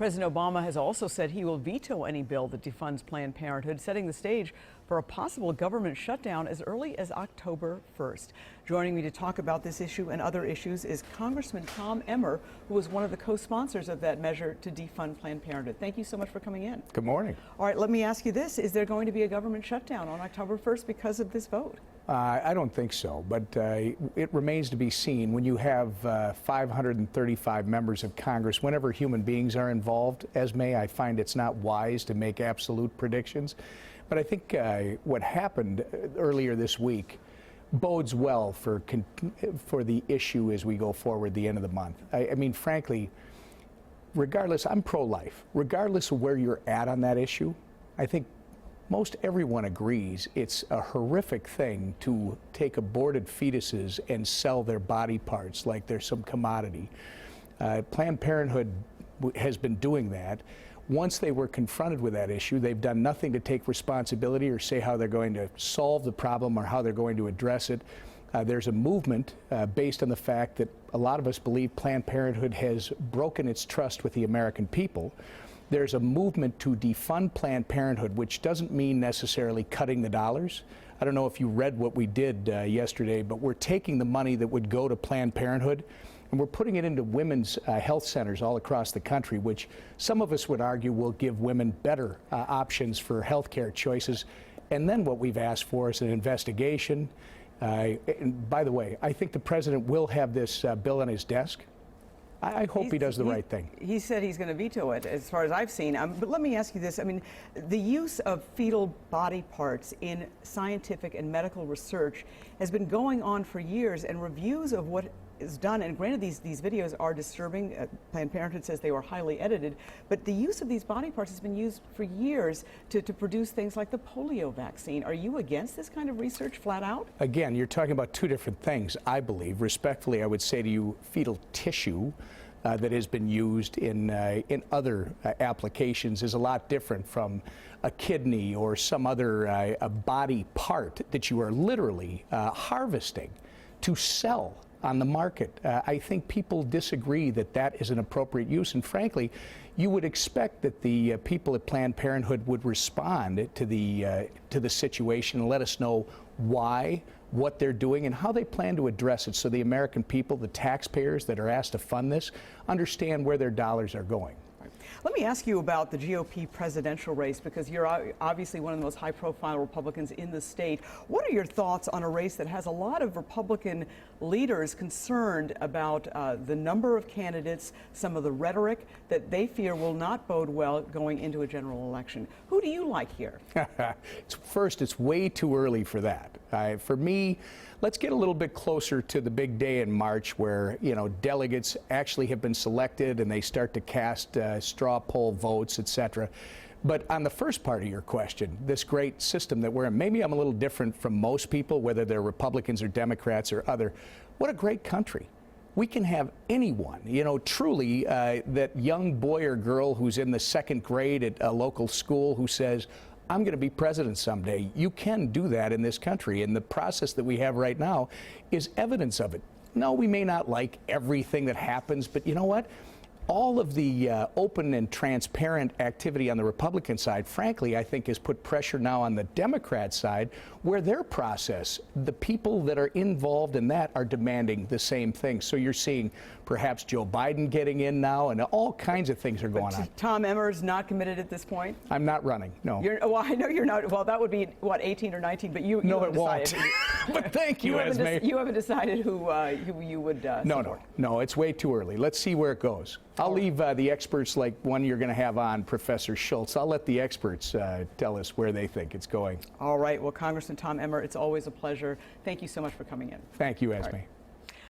President Obama has also said he will veto any bill that defunds Planned Parenthood, setting the stage for a possible government shutdown as early as October 1st. Joining me to talk about this issue and other issues is Congressman Tom Emmer, who was one of the co-sponsors of that measure to defund Planned Parenthood. Thank you so much for coming in. Good morning. All right, let me ask you this. Is there going to be a government shutdown on October 1st because of this vote? I don't think so, but it remains to be seen. When you have 535 members of Congress, whenever human beings are involved, Esme, I find it's not wise to make absolute predictions. But I think what happened earlier this week bodes well for the issue as we go forward the end of the month. I mean, frankly, regardless, I'm pro-life. Regardless of where you're at on that issue, I think most everyone agrees it's a horrific thing to take aborted fetuses and sell their body parts like they're some commodity. Planned Parenthood has been doing that. Once they were confronted with that issue, they've done nothing to take responsibility or say how they're going to solve the problem or how they're going to address it. There's a movement based on the fact that a lot of us believe Planned Parenthood has broken its trust with the American people. There's a movement to defund Planned Parenthood, which doesn't mean necessarily cutting the dollars. I don't know if you read what we did yesterday, but we're taking the money that would go to Planned Parenthood and we're putting it into women's health centers all across the country, which some of us would argue will give women better options for health care choices. And then what we've asked for is an investigation. And by the way, I think the president will have this bill on his desk. I hope he does the right thing. He said he's going to veto it, as far as I've seen. But let me ask you this. I mean, the use of fetal body parts in scientific and medical research has been going on for years, and reviews of what is done, and granted these videos are disturbing. Planned Parenthood says they were highly edited, but the use of these body parts has been used for years to produce things like the polio vaccine. Are you against this kind of research flat out? Again, you're talking about two different things, I believe. Respectfully, I would say to you, fetal tissue that has been used in other applications is a lot different from a kidney or some other a body part that you are literally harvesting to sell on the market. I think people disagree that that is an appropriate use, and frankly, you would expect that the people at Planned Parenthood would respond to the situation and let us know why, what they're doing, and how they plan to address it, so the American people, the taxpayers that are asked to fund this, understand where their dollars are going. Let me ask you about the GOP presidential race, because you're obviously one of the most high-profile Republicans in the state. What are your thoughts on a race that has a lot of Republican leaders concerned about the number of candidates, some of the rhetoric that they fear will not bode well going into a general election? Who do you like here? First, it's way too early for that. For me, let's get a little bit closer to the big day in March where, you know, delegates actually have been selected and they start to cast straw poll votes, etc. But on the first part of your question, this great system that we're in, maybe I'm a little different from most people, whether they're Republicans or Democrats or other. What a great country. We can have anyone, you know, truly that young boy or girl who's in the second grade at a local school who says, I'm going to be president someday. You can do that in this country, and the process that we have right now is evidence of it. No, we may not like everything that happens, but you know what? All of the open and transparent activity on the Republican side, frankly, I think has put pressure now on the Democrat side, where their process, the people that are involved in that are demanding the same thing. So you're seeing perhaps Joe Biden getting in now, and all kinds of things are going on. Tom Emmer is not committed at this point? I'm not running, no. Well, I know you're not. Well, that would be, what, 18 or 19, but you no, haven't it won't. decided. But thank you, Esme. You haven't decided who you would support. No, it's way too early. Let's see where it goes. I'll leave the experts, like one you're going to have on, Professor Schultz. I'll let the experts tell us where they think it's going. All right. Well, Congressman Tom Emmer, it's always a pleasure. Thank you so much for coming in. Thank you, Esme.